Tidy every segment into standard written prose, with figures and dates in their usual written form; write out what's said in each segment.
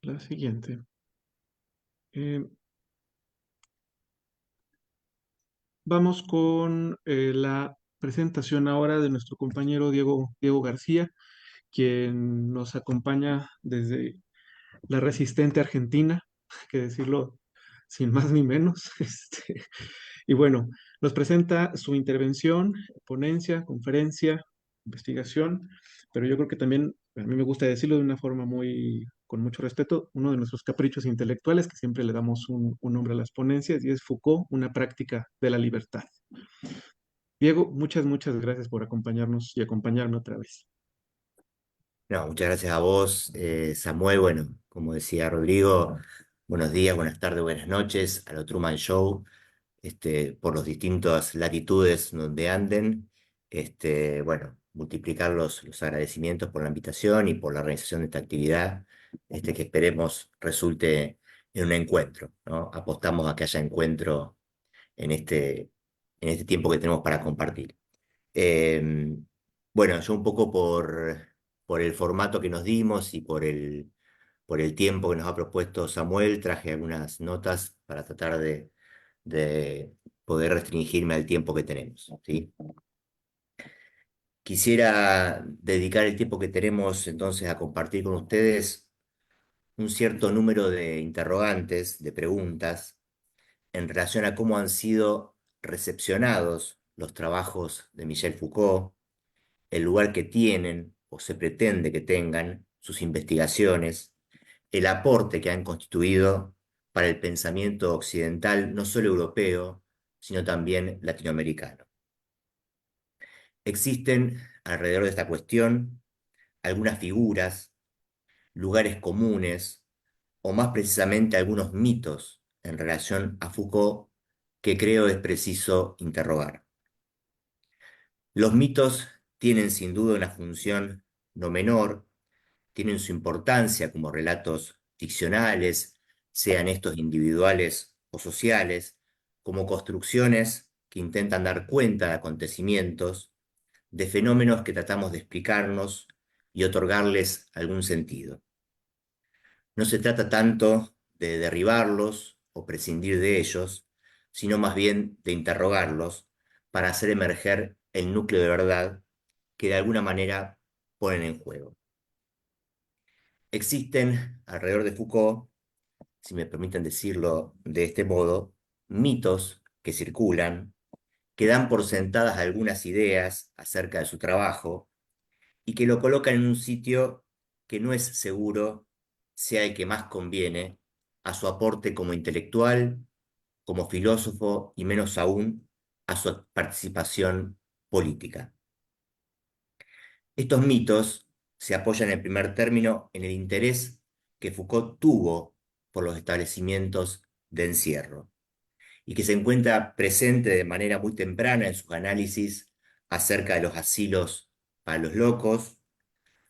la siguiente. Eh, Vamos con la presentación ahora de nuestro compañero Diego García, quien nos acompaña desde la resistente Argentina, hay que decirlo sin más ni menos. Y bueno, nos presenta su intervención, ponencia, conferencia, investigación, pero yo creo que también, a mí me gusta decirlo de una forma con mucho respeto, uno de nuestros caprichos intelectuales, que siempre le damos un nombre a las ponencias, y es Foucault, una práctica de la libertad. Diego, muchas gracias por acompañarnos y acompañarme otra vez. No, muchas gracias a vos, Samuel. Bueno, como decía Rodrigo, buenos días, buenas tardes, buenas noches a lo Truman Show, por las distintas latitudes donde anden. Bueno, multiplicar los agradecimientos por la invitación y por la organización de esta actividad, que esperemos resulte en un encuentro, ¿no? Apostamos a que haya encuentro en este tiempo que tenemos para compartir. Eh, bueno, yo un poco por el formato que nos dimos y por el tiempo que nos ha propuesto Samuel, traje algunas notas para tratar de poder restringirme al tiempo que tenemos, ¿sí? Quisiera dedicar el tiempo que tenemos entonces a compartir con ustedes un cierto número de interrogantes, de preguntas, en relación a cómo han sido recepcionados los trabajos de Michel Foucault, el lugar que tienen o se pretende que tengan sus investigaciones, el aporte que han constituido para el pensamiento occidental, no solo europeo, sino también latinoamericano. Existen alrededor de esta cuestión algunas figuras, lugares comunes, o más precisamente algunos mitos en relación a Foucault que creo es preciso interrogar. Los mitos tienen sin duda una función no menor, tienen su importancia como relatos ficcionales, sean estos individuales o sociales, como construcciones que intentan dar cuenta de acontecimientos, de fenómenos que tratamos de explicarnos y otorgarles algún sentido. No se trata tanto de derribarlos o prescindir de ellos, sino más bien de interrogarlos para hacer emerger el núcleo de verdad que de alguna manera ponen en juego. Existen alrededor de Foucault, si me permiten decirlo de este modo, mitos que circulan, que dan por sentadas algunas ideas acerca de su trabajo y que lo colocan en un sitio que no es seguro sea el que más conviene a su aporte como intelectual, como filósofo y menos aún a su participación política. Estos mitos se apoyan en primer término en el interés que Foucault tuvo por los establecimientos de encierro y que se encuentra presente de manera muy temprana en sus análisis acerca de los asilos para los locos,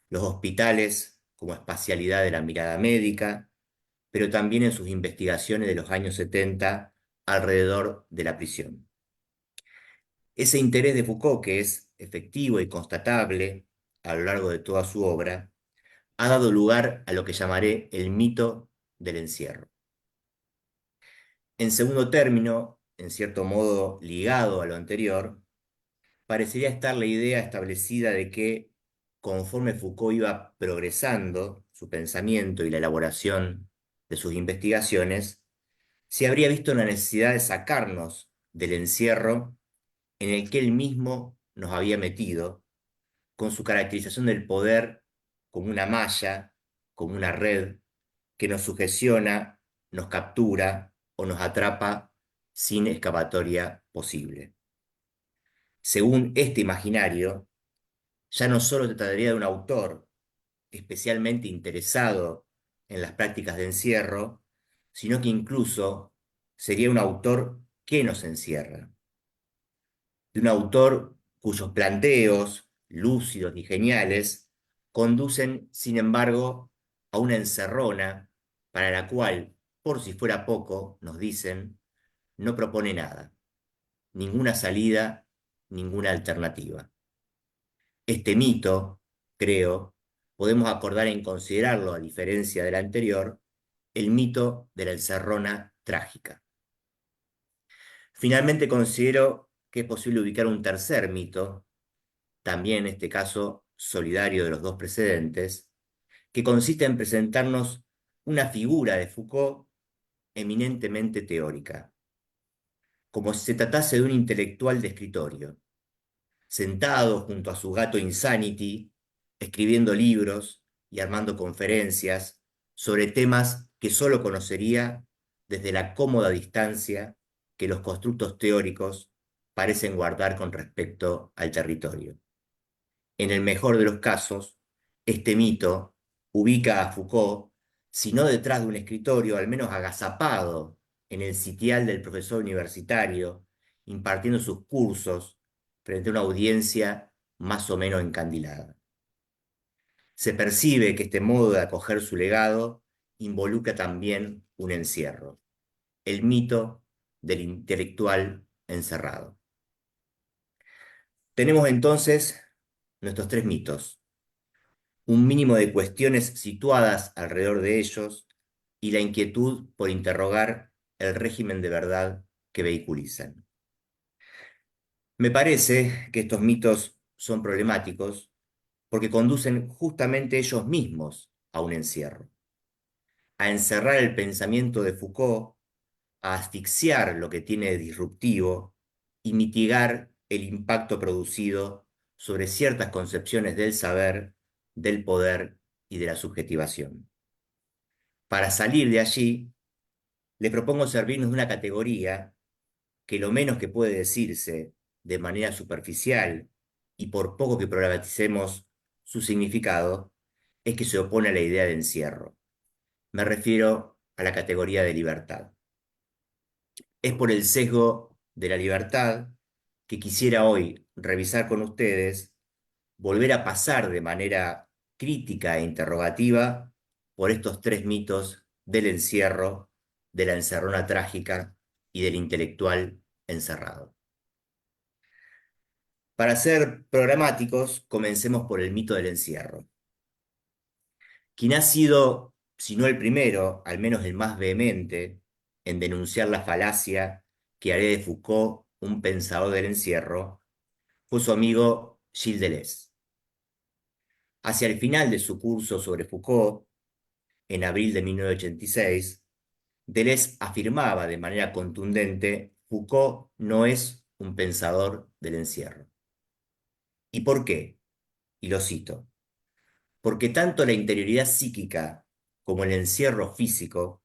los hospitales como espacialidad de la mirada médica, pero también en sus investigaciones de los años 70 alrededor de la prisión. Ese interés de Foucault, que es efectivo y constatable a lo largo de toda su obra, ha dado lugar a lo que llamaré el mito del encierro. En segundo término, en cierto modo ligado a lo anterior, parecería estar la idea establecida de que conforme Foucault iba progresando su pensamiento y la elaboración de sus investigaciones, se habría visto la necesidad de sacarnos del encierro en el que él mismo nos había metido, con su caracterización del poder como una malla, como una red que nos sugestiona, nos captura o nos atrapa sin escapatoria posible. Según este imaginario, ya no solo se trataría de un autor especialmente interesado en las prácticas de encierro, sino que incluso sería un autor que nos encierra, de un autor cuyos planteos, lúcidos y geniales, conducen, sin embargo, a una encerrona para la cual, por si fuera poco, nos dicen, no propone nada, ninguna salida, ninguna alternativa. Este mito, creo, podemos acordar en considerarlo, a diferencia del anterior, el mito de la encerrona trágica. Finalmente considero que es posible ubicar un tercer mito, también en este caso solidario de los dos precedentes, que consiste en presentarnos una figura de Foucault eminentemente teórica, como si se tratase de un intelectual de escritorio, sentado junto a su gato Insanity, escribiendo libros y armando conferencias sobre temas que sólo conocería desde la cómoda distancia que los constructos teóricos parecen guardar con respecto al territorio. En el mejor de los casos, este mito ubica a Foucault, si no detrás de un escritorio, al menos agazapado en el sitial del profesor universitario, impartiendo sus cursos frente a una audiencia más o menos encandilada. Se percibe que este modo de acoger su legado involucra también un encierro, el mito del intelectual encerrado. Tenemos entonces nuestros tres mitos: un mínimo de cuestiones situadas alrededor de ellos y la inquietud por interrogar el régimen de verdad que vehiculizan. Me parece que estos mitos son problemáticos porque conducen justamente ellos mismos a un encierro, a encerrar el pensamiento de Foucault, a asfixiar lo que tiene de disruptivo y mitigar el impacto producido sobre ciertas concepciones del saber, del poder y de la subjetivación. Para salir de allí, le propongo servirnos de una categoría que lo menos que puede decirse de manera superficial y por poco que problematicemos su significado, es que se opone a la idea de encierro. Me refiero a la categoría de libertad. Es por el sesgo de la libertad que quisiera hoy revisar con ustedes, volver a pasar de manera crítica e interrogativa por estos tres mitos del encierro, de la encerrona trágica y del intelectual encerrado. Para ser programáticos, comencemos por el mito del encierro. Quien ha sido, si no el primero, al menos el más vehemente, en denunciar la falacia que haré de Foucault un pensador del encierro, fue su amigo Gilles Deleuze. Hacia el final de su curso sobre Foucault, en abril de 1986, Deleuze afirmaba de manera contundente: Foucault no es un pensador del encierro. ¿Y por qué? Y lo cito: porque tanto la interioridad psíquica como el encierro físico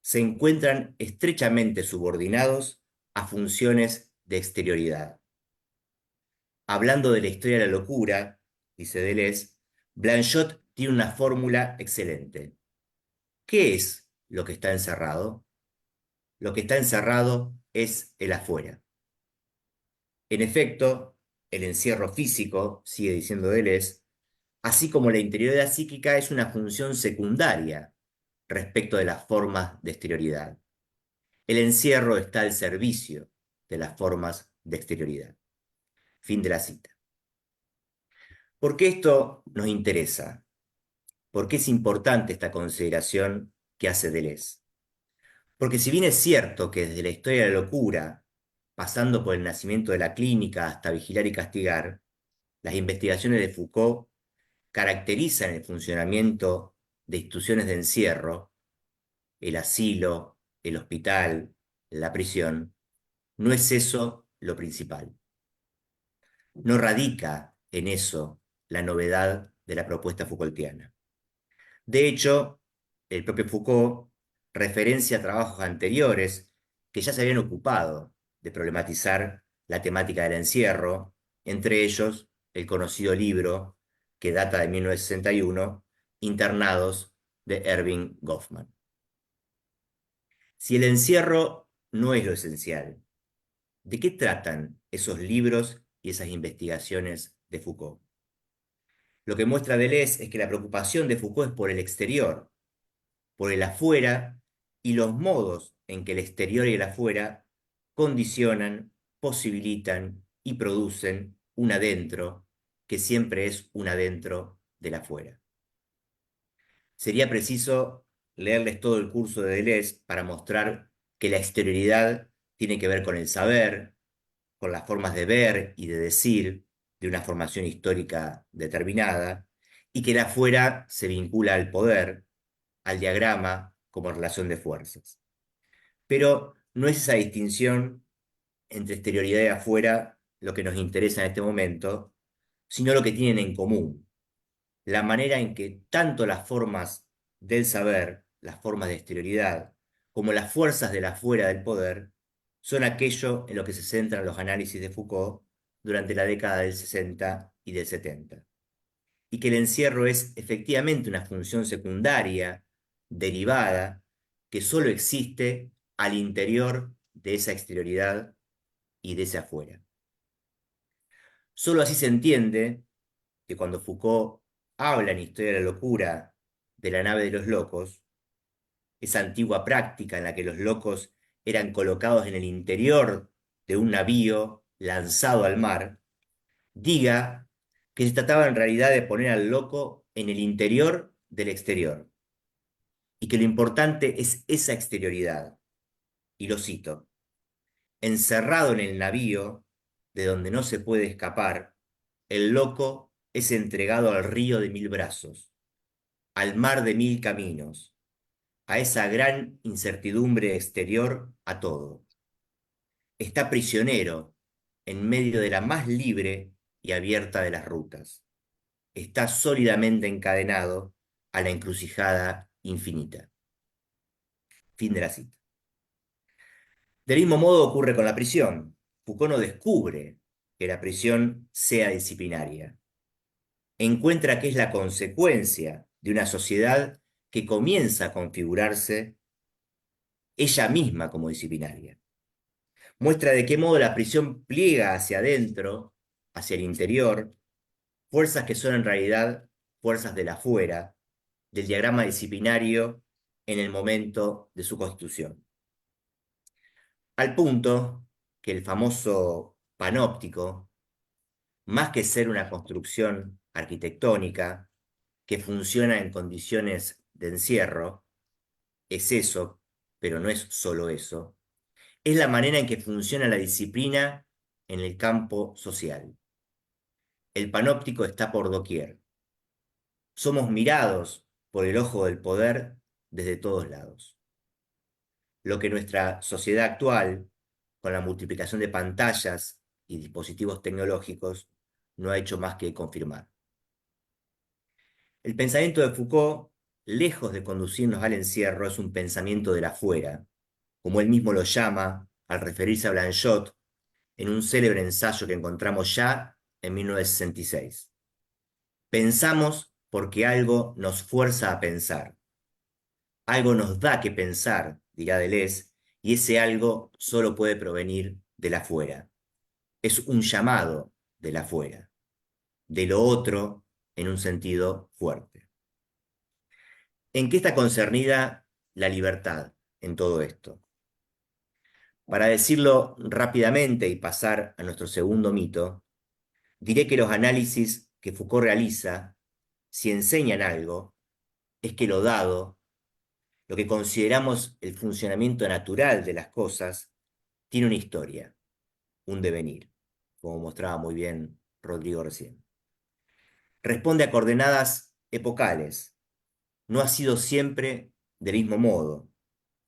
se encuentran estrechamente subordinados a funciones de exterioridad. Hablando de la historia de la locura, dice Deleuze, Blanchot tiene una fórmula excelente. ¿Qué es lo que está encerrado? Lo que está encerrado es el afuera. En efecto, el encierro físico, sigue diciendo Deleuze, así como la interioridad psíquica, es una función secundaria respecto de las formas de exterioridad. El encierro está al servicio de las formas de exterioridad. Fin de la cita. ¿Por qué esto nos interesa? ¿Por qué es importante esta consideración que hace Deleuze? Porque si bien es cierto que desde la historia de la locura, pasando por el nacimiento de la clínica hasta Vigilar y Castigar, las investigaciones de Foucault caracterizan el funcionamiento de instituciones de encierro, el asilo, el hospital, la prisión, no es eso lo principal. No radica en eso la novedad de la propuesta Foucaultiana. De hecho, el propio Foucault referencia trabajos anteriores que ya se habían ocupado de problematizar la temática del encierro, entre ellos el conocido libro que data de 1961, Internados, de Erving Goffman. Si el encierro no es lo esencial, ¿de qué tratan esos libros y esas investigaciones de Foucault? Lo que muestra Deleuze es que la preocupación de Foucault es por el exterior, por el afuera y los modos en que el exterior y el afuera condicionan, posibilitan y producen un adentro que siempre es un adentro del afuera. Sería preciso leerles todo el curso de Deleuze para mostrar que la exterioridad tiene que ver con el saber, con las formas de ver y de decir de una formación histórica determinada, y que el afuera se vincula al poder, al diagrama como relación de fuerzas. Pero no es esa distinción entre exterioridad y afuera lo que nos interesa en este momento, sino lo que tienen en común, la manera en que tanto las formas del saber, las formas de exterioridad, como las fuerzas del afuera del poder, son aquello en lo que se centran los análisis de Foucault durante la década del 60 y del 70. Y que el encierro es efectivamente una función secundaria, derivada, que solo existe al interior de esa exterioridad y de ese afuera. Solo así se entiende que cuando Foucault habla en Historia de la Locura de la nave de los locos, esa antigua práctica en la que los locos eran colocados en el interior de un navío lanzado al mar, diga que se trataba en realidad de poner al loco en el interior del exterior, y que lo importante es esa exterioridad. Y lo cito: encerrado en el navío, de donde no se puede escapar, el loco es entregado al río de mil brazos, al mar de mil caminos, a esa gran incertidumbre exterior a todo. Está prisionero en medio de la más libre y abierta de las rutas. Está sólidamente encadenado a la encrucijada infinita. Fin de la cita. Del mismo modo ocurre con la prisión. Foucault no descubre que la prisión sea disciplinaria. Encuentra que es la consecuencia de una sociedad que comienza a configurarse ella misma como disciplinaria. Muestra de qué modo la prisión pliega hacia adentro, hacia el interior, fuerzas que son en realidad fuerzas del afuera, del diagrama disciplinario en el momento de su constitución. Al punto que el famoso panóptico, más que ser una construcción arquitectónica que funciona en condiciones de encierro, es eso, pero no es solo eso, es la manera en que funciona la disciplina en el campo social. El panóptico está por doquier. Somos mirados por el ojo del poder desde todos lados. Lo que nuestra sociedad actual, con la multiplicación de pantallas y dispositivos tecnológicos, no ha hecho más que confirmar. El pensamiento de Foucault, lejos de conducirnos al encierro, es un pensamiento del afuera, como él mismo lo llama al referirse a Blanchot en un célebre ensayo que encontramos ya en 1966. Pensamos porque algo nos fuerza a pensar. Algo nos da que pensar, dirá Deleuze, y ese algo solo puede provenir del afuera. Es un llamado del afuera, de lo otro en un sentido fuerte. ¿En qué está concernida la libertad en todo esto? Para decirlo rápidamente y pasar a nuestro segundo mito, diré que los análisis que Foucault realiza, si enseñan algo, es que lo dado, lo que consideramos el funcionamiento natural de las cosas, tiene una historia, un devenir, como mostraba muy bien Rodrigo recién. Responde a coordenadas epocales, no ha sido siempre del mismo modo,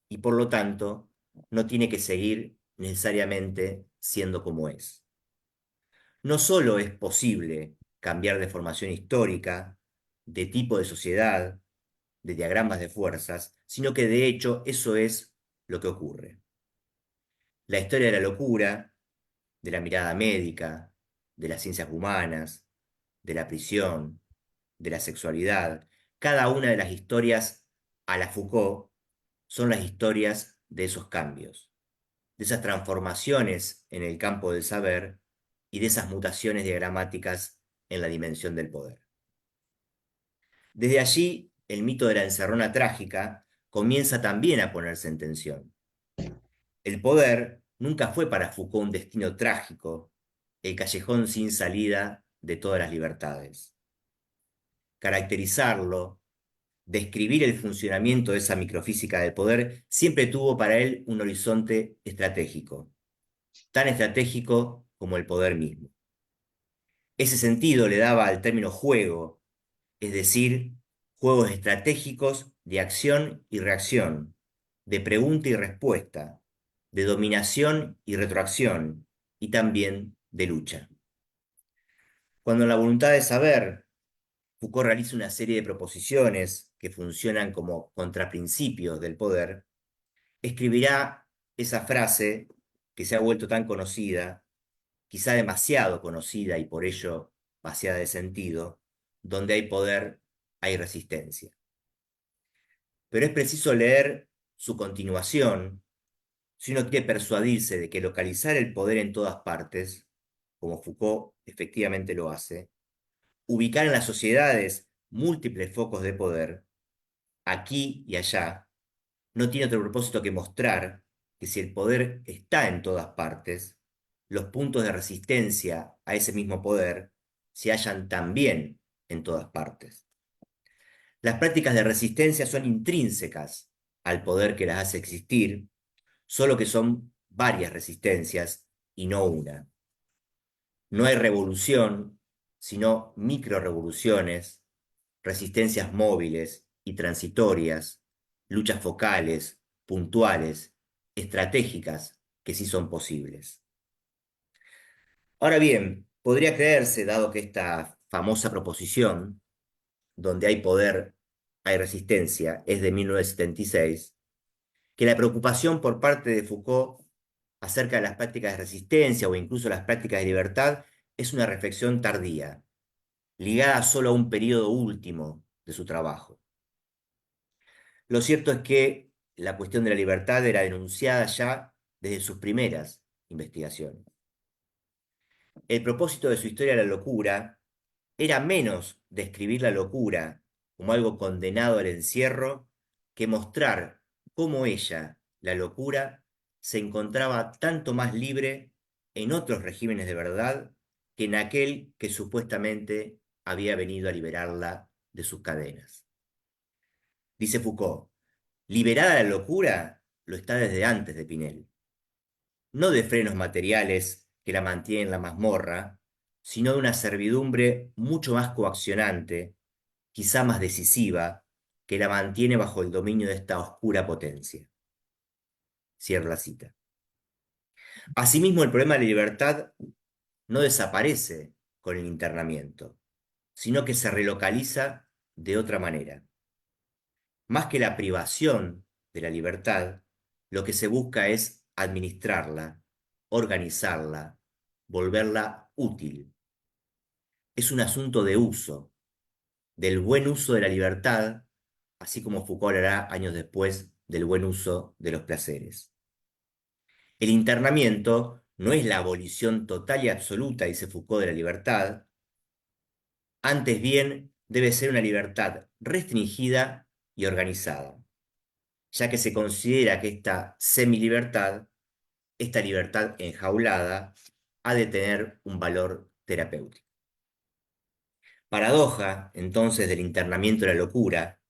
y por lo tanto no tiene que seguir necesariamente siendo como es. No solo es posible cambiar de formación histórica, de tipo de sociedad, de diagramas de fuerzas, sino que de hecho eso es lo que ocurre. La historia de la locura, de la mirada médica, de las ciencias humanas, de la prisión, de la sexualidad, cada una de las historias a la Foucault son las historias de esos cambios, de esas transformaciones en el campo del saber y de esas mutaciones diagramáticas en la dimensión del poder. Desde allí, el mito de la encerrona trágica comienza también a ponerse en tensión. El poder nunca fue para Foucault un destino trágico, el callejón sin salida de todas las libertades. Caracterizarlo, describir el funcionamiento de esa microfísica del poder, siempre tuvo para él un horizonte estratégico, tan estratégico como el poder mismo. Ese sentido le daba al término juego, es decir, juegos estratégicos de acción y reacción, de pregunta y respuesta, de dominación y retroacción, y también de lucha. Cuando en la voluntad de saber, Foucault realiza una serie de proposiciones que funcionan como contraprincipios del poder, escribirá esa frase que se ha vuelto tan conocida, quizá demasiado conocida y por ello vaciada de sentido: donde hay poder, hay resistencia. Pero es preciso leer su continuación si uno quiere persuadirse de que localizar el poder en todas partes, como Foucault efectivamente lo hace, ubicar en las sociedades múltiples focos de poder, aquí y allá, no tiene otro propósito que mostrar que si el poder está en todas partes, los puntos de resistencia a ese mismo poder se hallan también en todas partes. Las prácticas de resistencia son intrínsecas al poder que las hace existir, solo que son varias resistencias y no una. No hay revolución, sino microrevoluciones, resistencias móviles y transitorias, luchas focales, puntuales, estratégicas, que sí son posibles. Ahora bien, podría creerse, dado que esta famosa proposición, donde hay poder, hay resistencia, es de 1976, que la preocupación por parte de Foucault acerca de las prácticas de resistencia o incluso las prácticas de libertad es una reflexión tardía, ligada solo a un periodo último de su trabajo. Lo cierto es que la cuestión de la libertad era denunciada ya desde sus primeras investigaciones. El propósito de su historia de la locura era menos describir la locura como algo condenado al encierro que mostrar cómo ella, la locura, se encontraba tanto más libre en otros regímenes de verdad que en aquel que supuestamente había venido a liberarla de sus cadenas. Dice Foucault: liberada la locura, lo está desde antes de Pinel. No de frenos materiales que la mantienen en la mazmorra, sino de una servidumbre mucho más coaccionante, quizá más decisiva, que la mantiene bajo el dominio de esta oscura potencia. Cierro la cita. Asimismo, el problema de la libertad no desaparece con el internamiento, sino que se relocaliza de otra manera. Más que la privación de la libertad, lo que se busca es administrarla, organizarla, volverla útil. Es un asunto de uso, del buen uso de la libertad, así como Foucault hará años después del buen uso de los placeres. El internamiento no es la abolición total y absoluta, dice Foucault, de la libertad, antes bien debe ser una libertad restringida y organizada, ya que se considera que esta semilibertad, esta libertad enjaulada, ha de tener un valor terapéutico. Paradoja, entonces, del internamiento de la locura: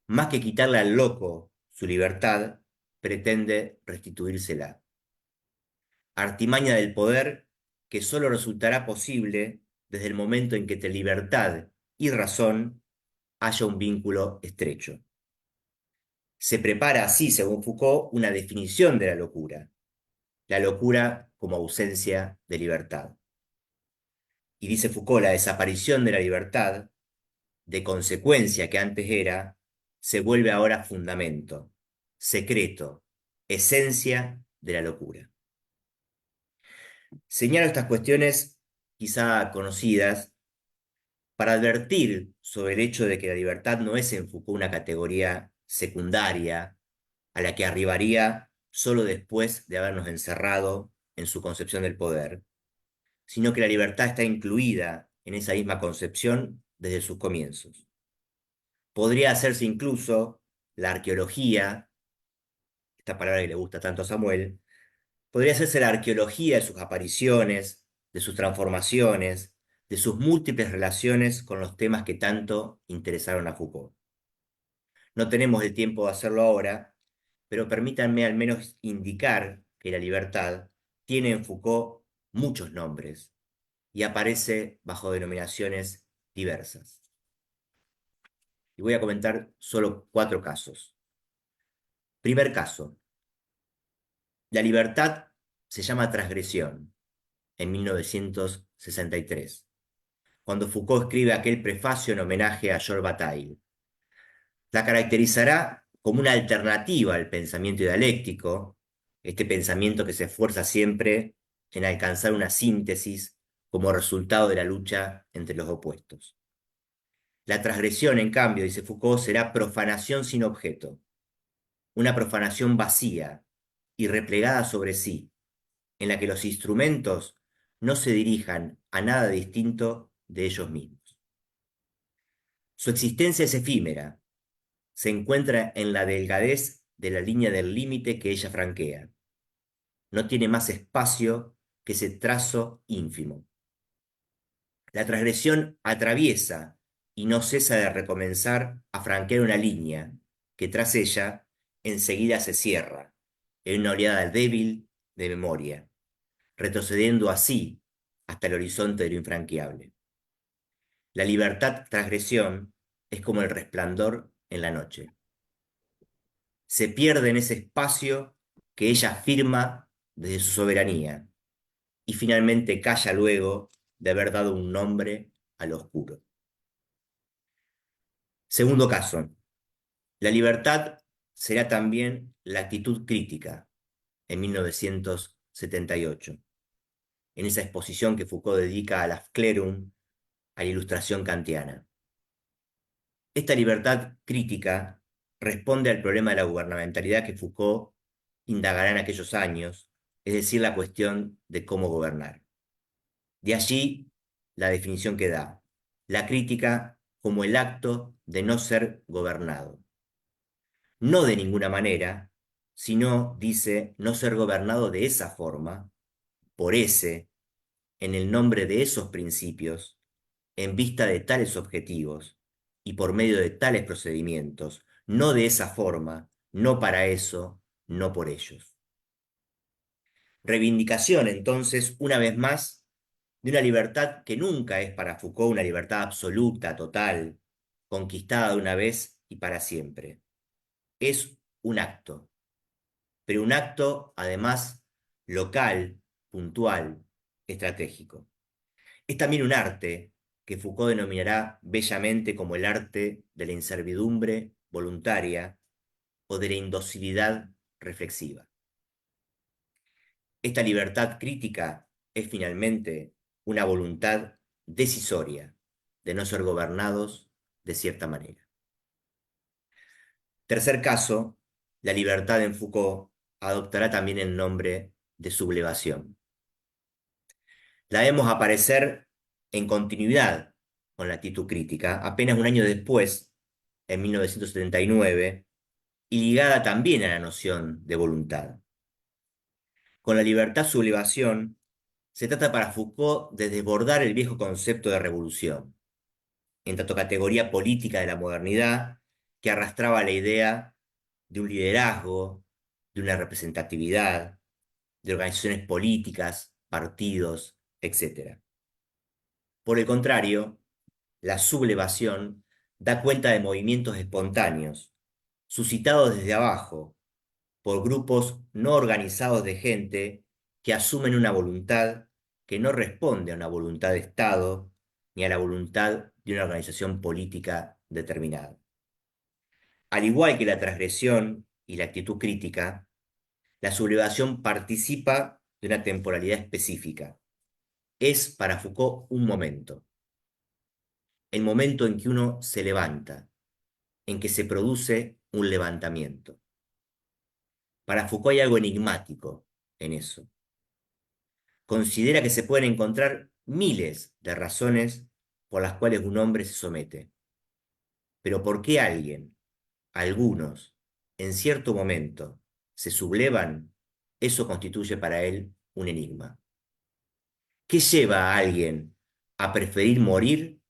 más que quitarle al loco su libertad, pretende restituírsela. Artimaña del poder que sólo resultará posible desde el momento en que entre libertad y razón haya un vínculo estrecho. Se prepara así, según Foucault, una definición de la locura como ausencia de libertad. Y dice Foucault: la desaparición de la libertad, de consecuencia que antes era, se vuelve ahora fundamento, secreto, esencia de la locura. Señalo estas cuestiones quizá conocidas para advertir sobre el hecho de que la libertad no es en Foucault una categoría secundaria a la que arribaría solo después de habernos encerrado en su concepción del poder, sino que la libertad está incluida en esa misma concepción desde sus comienzos. Podría hacerse incluso la arqueología, esta palabra que le gusta tanto a Samuel, podría hacerse la arqueología de sus apariciones, de sus transformaciones, de sus múltiples relaciones con los temas que tanto interesaron a Foucault. No tenemos el tiempo de hacerlo ahora, pero permítanme al menos indicar que la libertad tiene en Foucault muchos nombres y aparece bajo denominaciones diversas. Y voy a comentar solo 4 casos. Primer caso, la libertad se llama transgresión en 1963, cuando Foucault escribe aquel prefacio en homenaje a Georges Bataille. La caracterizará como una alternativa al pensamiento dialéctico, este pensamiento que se esfuerza siempre en alcanzar una síntesis como resultado de la lucha entre los opuestos. La transgresión, en cambio, dice Foucault, será profanación sin objeto, una profanación vacía y replegada sobre sí, en la que los instrumentos no se dirijan a nada distinto de ellos mismos. Su existencia es efímera, se encuentra en la delgadez de la línea del límite que ella franquea. No tiene más espacio que ese trazo ínfimo. La transgresión atraviesa y no cesa de recomenzar a franquear una línea que tras ella enseguida se cierra en una oleada débil de memoria, retrocediendo así hasta el horizonte de lo infranqueable. La libertad transgresión es como el resplandor en la noche. Se pierde en ese espacio que ella afirma desde su soberanía y finalmente calla luego de haber dado un nombre al oscuro. Segundo caso, la libertad será también la actitud crítica en 1978, en esa exposición que Foucault dedica a la Sclerum, a la ilustración kantiana. Esta libertad crítica responde al problema de la gubernamentalidad que Foucault indagará en aquellos años, es decir, la cuestión de cómo gobernar. De allí la definición que da, la crítica como el acto de no ser gobernado. No de ninguna manera, sino, dice, no ser gobernado de esa forma, por ese, en el nombre de esos principios, en vista de tales objetivos y por medio de tales procedimientos, no de esa forma, no para eso, no por ellos. Reivindicación, entonces, una vez más, de una libertad que nunca es para Foucault una libertad absoluta, total, conquistada de una vez y para siempre. Es un acto, pero un acto, además, local, puntual, estratégico. Es también un arte que Foucault denominará bellamente como el arte de la inservidumbre voluntaria o de la indocilidad reflexiva. Esta libertad crítica es finalmente una voluntad decisoria de no ser gobernados de cierta manera. Tercer caso, la libertad en Foucault adoptará también el nombre de sublevación. La vemos aparecer en continuidad con la actitud crítica, apenas un año después, en 1979, y ligada también a la noción de voluntad. Con la libertad sublevación, se trata para Foucault de desbordar el viejo concepto de revolución, en tanto categoría política de la modernidad que arrastraba la idea de un liderazgo, de una representatividad, de organizaciones políticas, partidos, etc. Por el contrario, la sublevación da cuenta de movimientos espontáneos, suscitados desde abajo, por grupos no organizados de gente que asumen una voluntad que no responde a una voluntad de Estado ni a la voluntad de una organización política determinada. Al igual que la transgresión y la actitud crítica, la sublevación participa de una temporalidad específica. Es para Foucault un momento, el momento en que uno se levanta, en que se produce un levantamiento. Para Foucault hay algo enigmático en eso. Considera que se pueden encontrar miles de razones por las cuales un hombre se somete. Pero ¿por qué alguien, algunos, en cierto momento, se sublevan? Eso constituye para él un enigma. ¿Qué lleva a alguien a preferir morir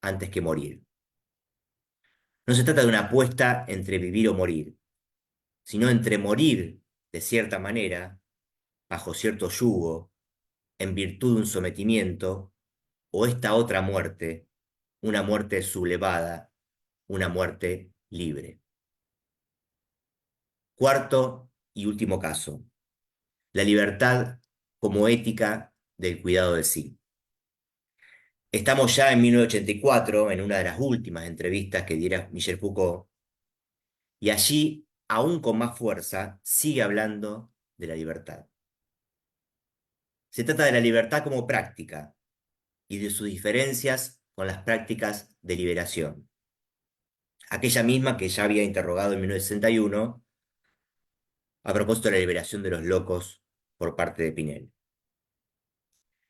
antes que morir? No se trata de una apuesta entre vivir o morir, sino entre morir de cierta manera, bajo cierto yugo, en virtud de un sometimiento, o esta otra muerte, una muerte sublevada, una muerte libre. Cuarto y último caso, la libertad como ética del cuidado de sí. Estamos ya en 1984, en una de las últimas entrevistas que diera Michel Foucault, y allí, aún con más fuerza, sigue hablando de la libertad. Se trata de la libertad como práctica y de sus diferencias con las prácticas de liberación, aquella misma que ya había interrogado en 1961 a propósito de la liberación de los locos por parte de Pinel.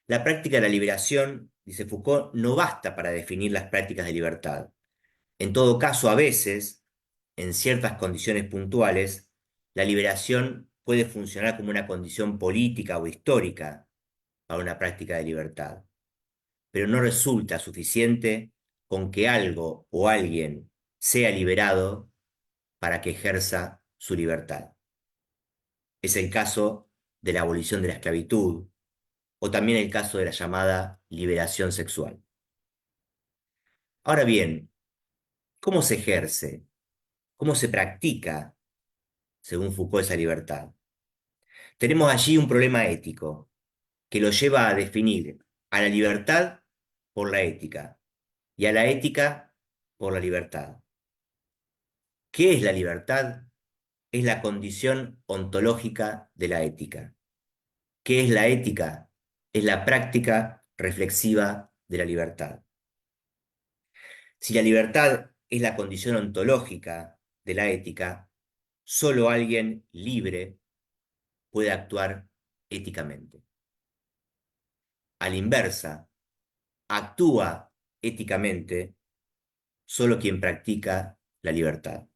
La práctica de la liberación, dice Foucault, no basta para definir las prácticas de libertad. En todo caso, a veces, en ciertas condiciones puntuales, la liberación puede funcionar como una condición política o histórica para una práctica de libertad, pero no resulta suficiente con que algo o alguien sea liberado para que ejerza su libertad. Es el caso de la abolición de la esclavitud o también el caso de la llamada liberación sexual. Ahora bien, ¿cómo se ejerce? ¿Cómo se practica, según Foucault, esa libertad? Tenemos allí un problema ético que lo lleva a definir a la libertad por la ética y a la ética por la libertad. ¿Qué es la libertad? Es la condición ontológica de la ética. ¿Qué es la ética? Es la práctica reflexiva de la libertad. Si la libertad es la condición ontológica de la ética, solo alguien libre puede actuar éticamente. A la inversa, actúa éticamente solo quien practica la libertad.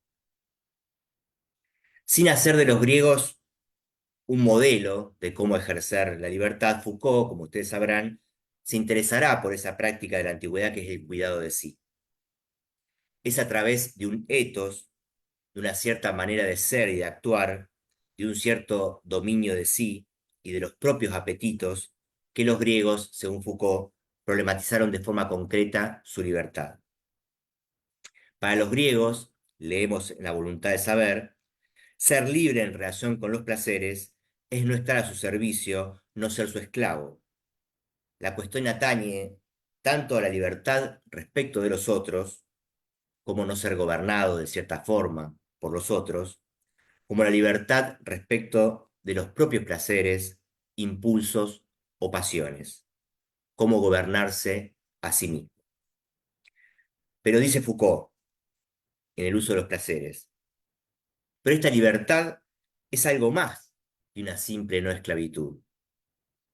Sin hacer de los griegos un modelo de cómo ejercer la libertad, Foucault, como ustedes sabrán, se interesará por esa práctica de la antigüedad que es el cuidado de sí. Es a través de un ethos, de una cierta manera de ser y de actuar, de un cierto dominio de sí y de los propios apetitos, que los griegos, según Foucault, problematizaron de forma concreta su libertad. Para los griegos, leemos en la voluntad de saber, ser libre en relación con los placeres es no estar a su servicio, no ser su esclavo. La cuestión atañe tanto a la libertad respecto de los otros, como no ser gobernado de cierta forma por los otros, como la libertad respecto de los propios placeres, impulsos o pasiones, cómo gobernarse a sí mismo. Pero dice Foucault, en el uso de los placeres, pero esta libertad es algo más que una simple no esclavitud.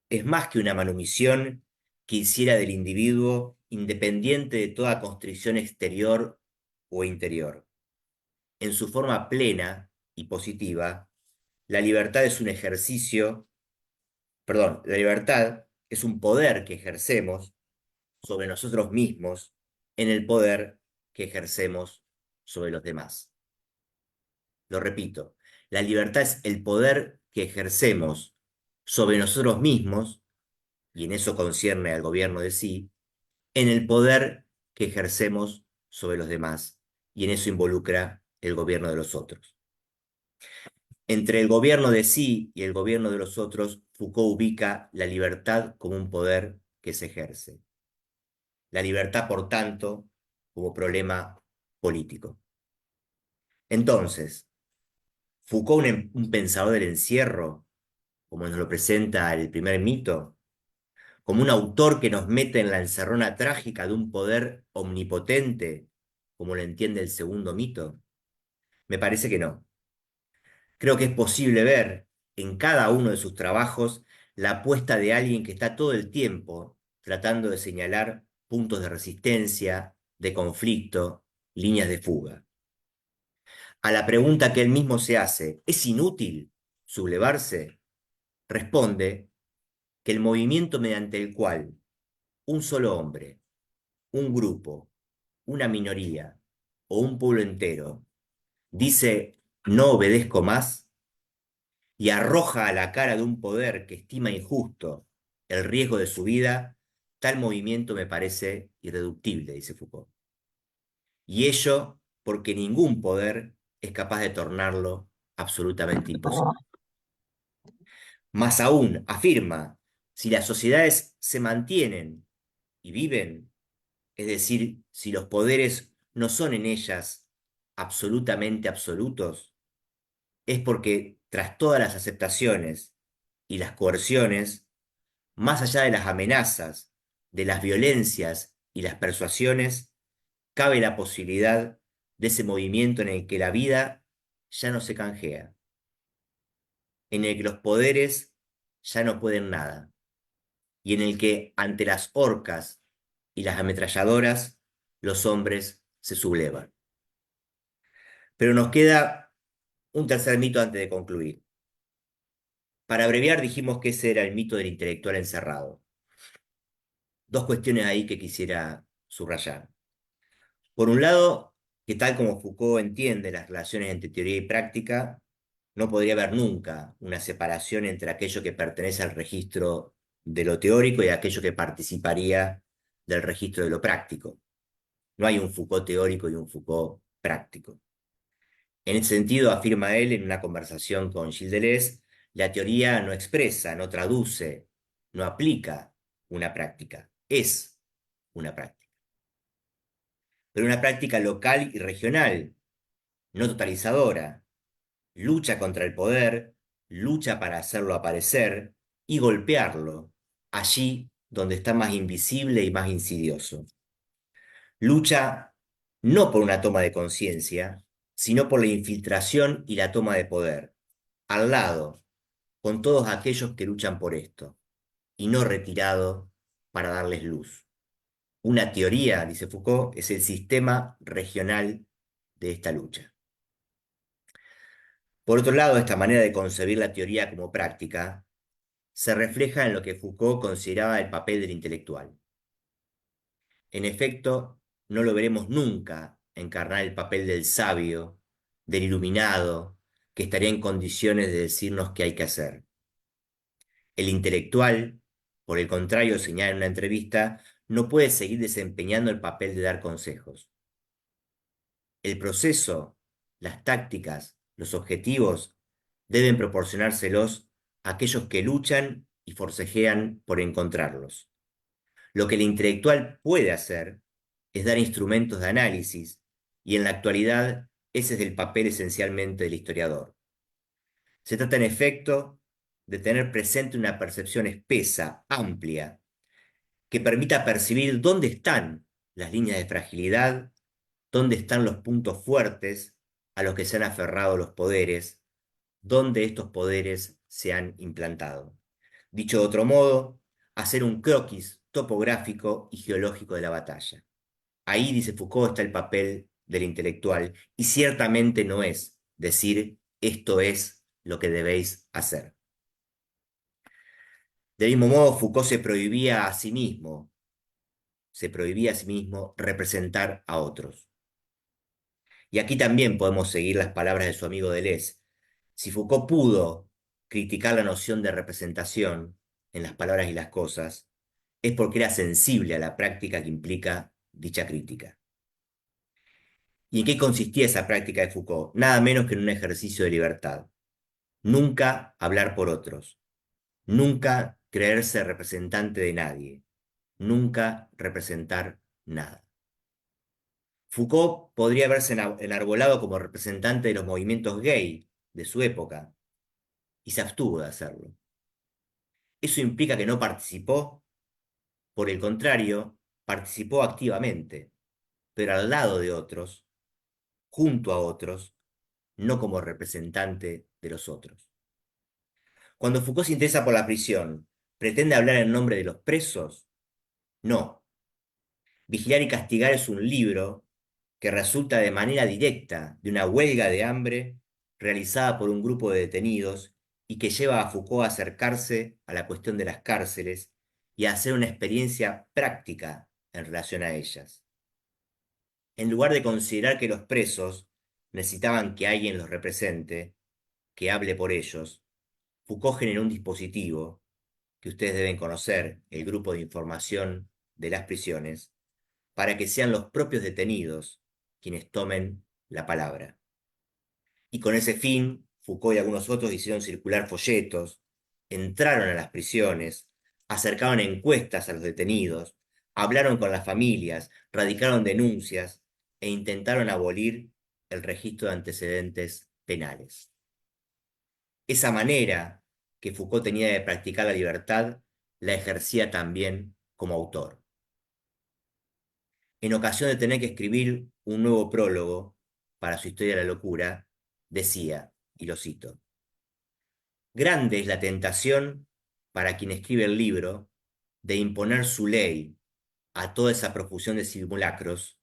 Es más que una manumisión que hiciera del individuo independiente de toda constricción exterior o interior. En su forma plena y positiva, la libertad es un ejercicio, perdón, la libertad es un poder que ejercemos sobre nosotros mismos en el poder que ejercemos sobre los demás. Lo repito, la libertad es el poder que ejercemos sobre nosotros mismos, y en eso concierne al gobierno de sí, en el poder que ejercemos sobre los demás, y en eso involucra el gobierno de los otros. Entre el gobierno de sí y el gobierno de los otros, Foucault ubica la libertad como un poder que se ejerce. La libertad, por tanto, como problema político. Entonces, Foucault, un pensador del encierro, como nos lo presenta el primer mito, como un autor que nos mete en la encerrona trágica de un poder omnipotente, como lo entiende el segundo mito, me parece que no. Creo que es posible ver en cada uno de sus trabajos la apuesta de alguien que está todo el tiempo tratando de señalar puntos de resistencia, de conflicto, líneas de fuga. A la pregunta que él mismo se hace, ¿es inútil sublevarse? Responde que el movimiento mediante el cual un solo hombre, un grupo, una minoría, o un pueblo entero dice no obedezco más y arroja a la cara de un poder que estima injusto el riesgo de su vida, tal movimiento me parece irreductible, dice Foucault. Y ello porque ningún poder es capaz de tornarlo absolutamente imposible. Más aún, afirma, si las sociedades se mantienen y viven, es decir, si los poderes no son en ellas absolutamente absolutos, es porque tras todas las aceptaciones y las coerciones, más allá de las amenazas, de las violencias y las persuasiones, cabe la posibilidad de ese movimiento en el que la vida ya no se canjea, en el que los poderes ya no pueden nada, y en el que ante las horcas y las ametralladoras los hombres se sublevan. Pero nos queda un tercer mito antes de concluir. Para abreviar, dijimos que ese era el mito del intelectual encerrado. Dos cuestiones ahí que quisiera subrayar. Por un lado, que tal como Foucault entiende las relaciones entre teoría y práctica, no podría haber nunca una separación entre aquello que pertenece al registro de lo teórico y aquello que participaría del registro de lo práctico. No hay un Foucault teórico y un Foucault práctico. En ese sentido, afirma él en una conversación con Gilles Deleuze, la teoría no expresa, no traduce, no aplica una práctica, es una práctica. Pero una práctica local y regional, no totalizadora, lucha contra el poder, lucha para hacerlo aparecer y golpearlo allí donde está más invisible y más insidioso. Lucha no por una toma de conciencia, sino por la infiltración y la toma de poder, al lado, con todos aquellos que luchan por esto, y no retirado para darles luz. Una teoría, dice Foucault, es el sistema regional de esta lucha. Por otro lado, esta manera de concebir la teoría como práctica se refleja en lo que Foucault consideraba el papel del intelectual. En efecto, no lo veremos nunca encarnar el papel del sabio, del iluminado, que estaría en condiciones de decirnos qué hay que hacer. El intelectual, por el contrario, señala en una entrevista, no puede seguir desempeñando el papel de dar consejos. El proceso, las tácticas, los objetivos deben proporcionárselos a aquellos que luchan y forcejean por encontrarlos. Lo que el intelectual puede hacer es dar instrumentos de análisis, y en la actualidad ese es el papel esencialmente del historiador. Se trata en efecto de tener presente una percepción espesa, amplia, que permita percibir dónde están las líneas de fragilidad, dónde están los puntos fuertes a los que se han aferrado los poderes, dónde estos poderes se han implantado. Dicho de otro modo, hacer un croquis topográfico y geológico de la batalla. Ahí, dice Foucault, está el papel del intelectual, y ciertamente no es decir esto es lo que debéis hacer. Del mismo modo, Foucault se prohibía a sí mismo representar a otros. Y aquí también podemos seguir las palabras de su amigo Deleuze. Si Foucault pudo criticar la noción de representación en las palabras y las cosas, es porque era sensible a la práctica que implica dicha crítica. ¿Y en qué consistía esa práctica de Foucault? Nada menos que en un ejercicio de libertad. Nunca hablar por otros, nunca creerse representante de nadie, nunca representar nada. Foucault podría haberse enarbolado como representante de los movimientos gay de su época y se abstuvo de hacerlo. ¿Eso implica que no participó? Por el contrario, participó activamente, pero al lado de otros, junto a otros, no como representante de los otros. Cuando Foucault se interesa por la prisión, ¿pretende hablar en nombre de los presos? No. Vigilar y castigar es un libro que resulta de manera directa de una huelga de hambre realizada por un grupo de detenidos y que lleva a Foucault a acercarse a la cuestión de las cárceles y a hacer una experiencia práctica en relación a ellas. En lugar de considerar que los presos necesitaban que alguien los represente, que hable por ellos, Foucault generó un dispositivo que ustedes deben conocer, el grupo de información de las prisiones, para que sean los propios detenidos quienes tomen la palabra. Y con ese fin, Foucault y algunos otros hicieron circular folletos, entraron a las prisiones, acercaron encuestas a los detenidos, hablaron con las familias, radicaron denuncias e intentaron abolir el registro de antecedentes penales. Esa manera que Foucault tenía de practicar la libertad la ejercía también como autor. En ocasión de tener que escribir un nuevo prólogo para su historia de la locura, decía, y lo cito: grande es la tentación para quien escribe el libro de imponer su ley a toda esa profusión de simulacros,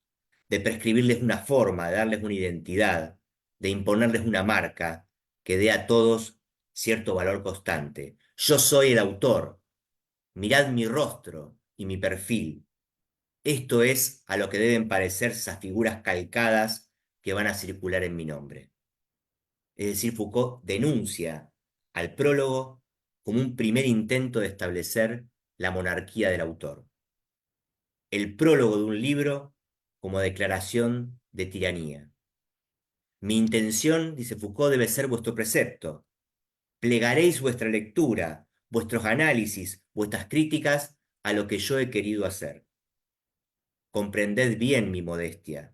de prescribirles una forma, de darles una identidad, de imponerles una marca que dé a todos cierto valor constante. Yo soy el autor, mirad mi rostro y mi perfil. Esto es a lo que deben parecer esas figuras calcadas que van a circular en mi nombre. Es decir, Foucault denuncia al prólogo como un primer intento de establecer la monarquía del autor. El prólogo de un libro como declaración de tiranía. Mi intención, dice Foucault, debe ser vuestro precepto. Plegaréis vuestra lectura, vuestros análisis, vuestras críticas a lo que yo he querido hacer. Comprended bien mi modestia.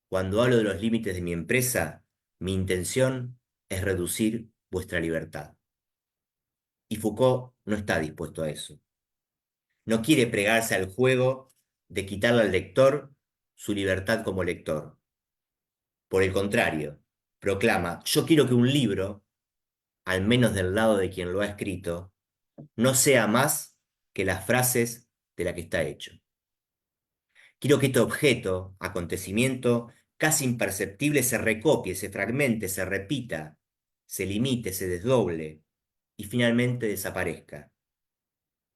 Cuando hablo de los límites de mi empresa, mi intención es reducir vuestra libertad. Y Foucault no está dispuesto a eso. No quiere pregarse al juego de quitarle al lector su libertad como lector. Por el contrario, proclama: yo quiero que un libro, al menos del lado de quien lo ha escrito, no sea más que las frases de la que está hecho. Quiero que este objeto, acontecimiento, casi imperceptible, se recopie, se fragmente, se repita, se limite, se desdoble y finalmente desaparezca,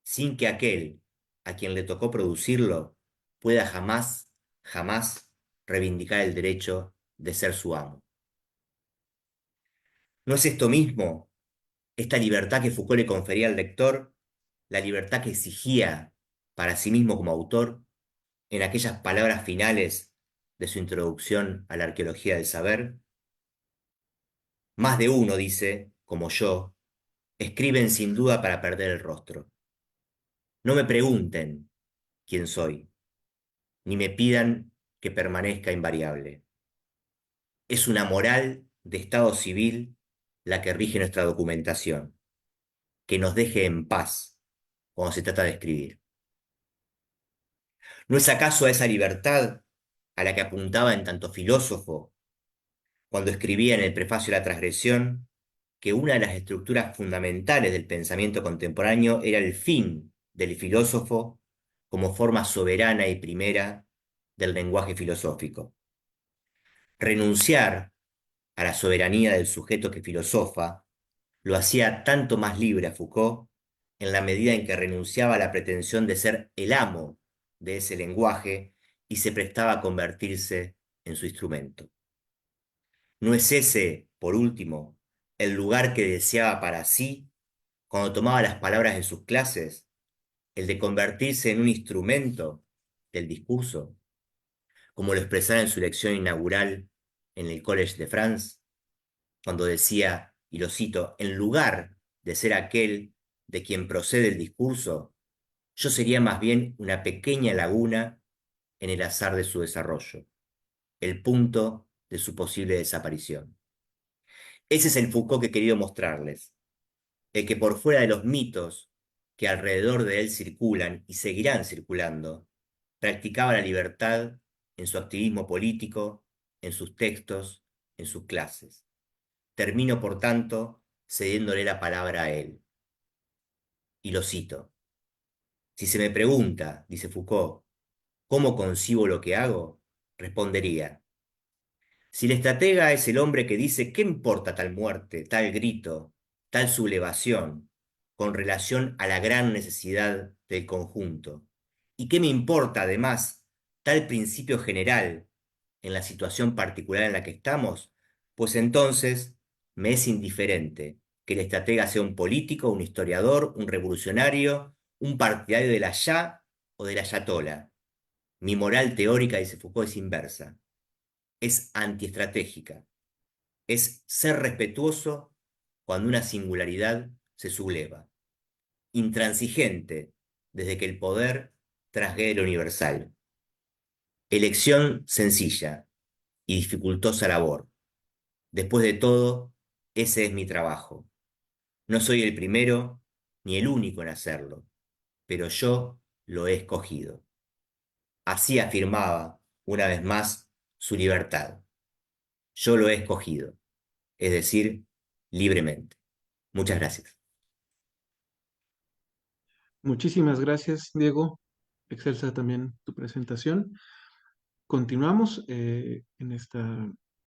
sin que aquel a quien le tocó producirlo pueda jamás, jamás reivindicar el derecho de ser su amo. ¿No es esto mismo, esta libertad que Foucault le confería al lector, la libertad que exigía para sí mismo como autor en aquellas palabras finales de su introducción a la arqueología del saber? Más de uno, dice, como yo, escriben sin duda para perder el rostro. No me pregunten quién soy, ni me pidan que permanezca invariable. Es una moral de Estado civil la que rige nuestra documentación, que nos deje en paz cuando se trata de escribir. ¿No es acaso a esa libertad a la que apuntaba en tanto filósofo cuando escribía en el prefacio a la transgresión que una de las estructuras fundamentales del pensamiento contemporáneo era el fin del filósofo como forma soberana y primera del lenguaje filosófico? Renunciar a la soberanía del sujeto que filosofa lo hacía tanto más libre a Foucault en la medida en que renunciaba a la pretensión de ser el amo de ese lenguaje y se prestaba a convertirse en su instrumento. ¿No es ese, por último, el lugar que deseaba para sí cuando tomaba las palabras en sus clases, el de convertirse en un instrumento del discurso, como lo expresara en su lección inaugural en el Collège de France, cuando decía, y lo cito: en lugar de ser aquel de quien procede el discurso, yo sería más bien una pequeña laguna en el azar de su desarrollo, el punto de su posible desaparición? Ese es el Foucault que he querido mostrarles, el que por fuera de los mitos que alrededor de él circulan y seguirán circulando, practicaba la libertad en su activismo político, en sus textos, en sus clases. Termino, por tanto, cediéndole la palabra a él. Y lo cito: si se me pregunta, dice Foucault, ¿cómo concibo lo que hago?, respondería: si el estratega es el hombre que dice ¿qué importa tal muerte, tal grito, tal sublevación, con relación a la gran necesidad del conjunto? ¿Y qué me importa, además, tal principio general en la situación particular en la que estamos, pues entonces me es indiferente que el estratega sea un político, un historiador, un revolucionario, un partidario de la ya o de la ayatola. Mi moral teórica, dice Foucault, es inversa, es antiestratégica, es ser respetuoso cuando una singularidad se subleva, intransigente desde que el poder trasguede lo universal. Elección sencilla y dificultosa labor. Después de todo, ese es mi trabajo. No soy el primero ni el único en hacerlo, pero yo lo he escogido. Así afirmaba, una vez más, su libertad. Yo lo he escogido, es decir, libremente. Muchas gracias. Muchísimas gracias, Diego. Excelsa también tu presentación. Continuamos en esta